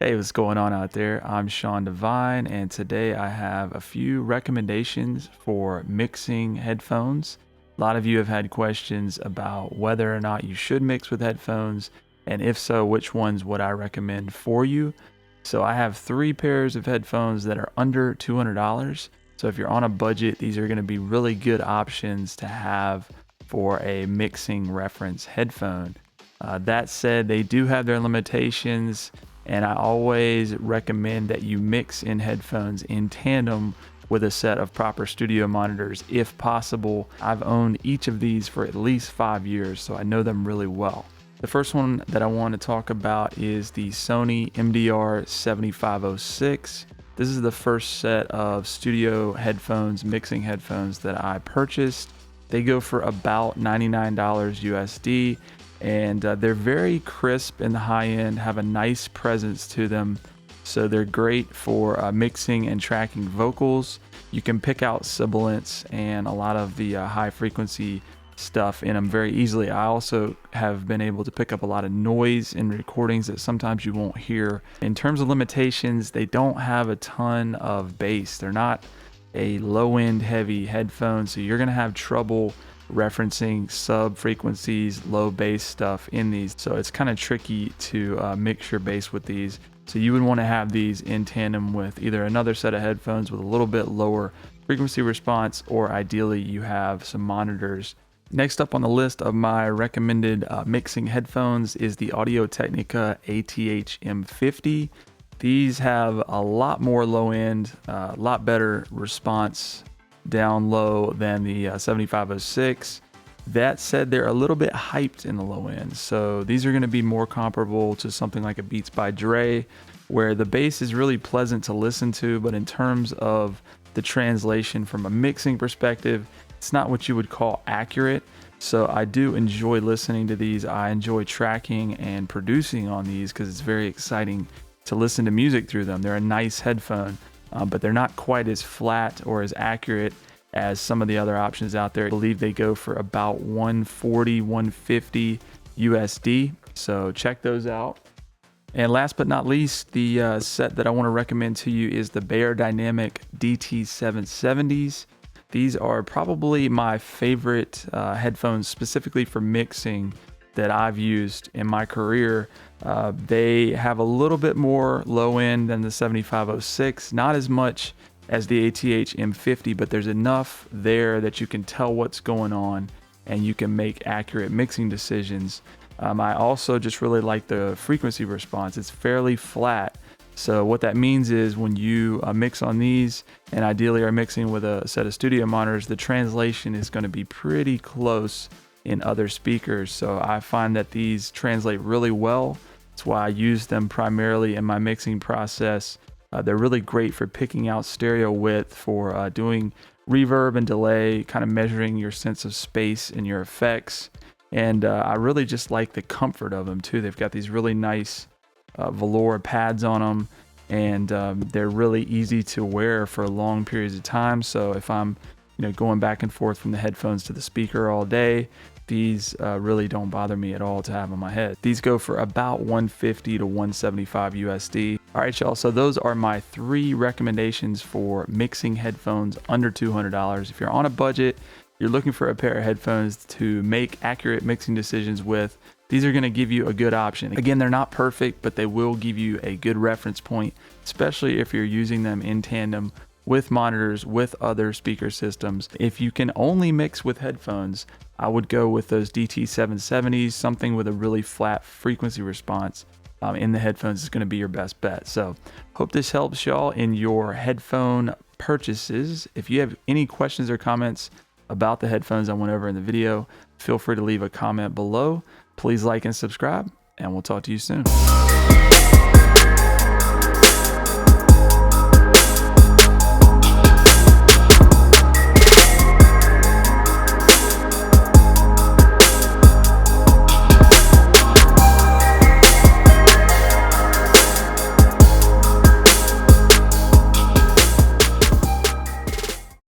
Hey, what's going on out there? I'm Sean Devine, and today I have a few recommendations for mixing headphones. A lot of you have had questions about whether or not you should mix with headphones, and if so, which ones would I recommend for you? So I have 3 pairs of headphones that are under $200. So if you're on a budget, these are going to be really good options to have for a mixing reference headphone. That said, they do have their limitations, and I always recommend that you mix in headphones in tandem with a set of proper studio monitors if possible. I've owned each of these for at least 5 years, so I know them really well. The first one that I want to talk about is the Sony MDR75062. This is the first set of studio headphones, mixing headphones that I purchased. They go for about $99 USD. And they're very crisp in the high end, have a nice presence to them. So they're great for mixing and tracking vocals. You can pick out sibilants and a lot of the high frequency stuff in them very easily. I also have been able to pick up a lot of noise in recordings that sometimes you won't hear. In terms of limitations, they don't have a ton of bass. They're not a low end heavy headphone, so you're gonna have trouble referencing sub frequencies, low bass stuff in these. So it's kind of tricky to mix your bass with these. So you would want to have these in tandem with either another set of headphones with a little bit lower frequency response, or ideally you have some monitors. Next up on the list of my recommended mixing headphones is the Audio-Technica ATH-M50. These have a lot more low end, a lot better response down low than the 7506. That said, they're a little bit hyped in the low end. So these are going to be more comparable to something like a Beats by Dre, where the bass is really pleasant to listen to, but in terms of the translation from a mixing perspective, it's not what you would call accurate. So I do enjoy listening to these. I enjoy tracking and producing on these because it's very exciting to listen to music through them. They're a nice headphone. But they're not quite as flat or as accurate as some of the other options out there. I believe they go for about $140, $150 USD. So check those out. And last but not least, the set that I want to recommend to you is the Beyerdynamic DT770s. These are probably my favorite headphones specifically for mixing that I've used in my career. They have a little bit more low end than the 7506, not as much as the ATH-M50, but there's enough there that you can tell what's going on and you can make accurate mixing decisions. I also just really like the frequency response. It's fairly flat. So what that means is when you mix on these and ideally are mixing with a set of studio monitors, the translation is going to be pretty close in other speakers. So I find that these translate really well. That's why I use them primarily in my mixing process. They're really great for picking out stereo width, for doing reverb and delay, kind of measuring your sense of space in your effects. And I really just like the comfort of them too. They've got these really nice velour pads on them, and they're really easy to wear for long periods of time. So if I'm going back and forth from the headphones to the speaker all day, these really don't bother me at all to have on my head. These go for about $150 to $175 USD. All right, y'all. So those are my 3 recommendations for mixing headphones under $200. If you're on a budget, you're looking for a pair of headphones to make accurate mixing decisions with, these are going to give you a good option. Again, they're not perfect, but they will give you a good reference point, especially if you're using them in tandem with monitors, with other speaker systems. If you can only mix with headphones, I would go with those DT770s. Something with a really flat frequency response in the headphones is going to be your best bet. So hope this helps y'all in your headphone purchases. If you have any questions or comments about the headphones I went over in the video, feel free to leave a comment below. Please like and subscribe, and we'll talk to you soon.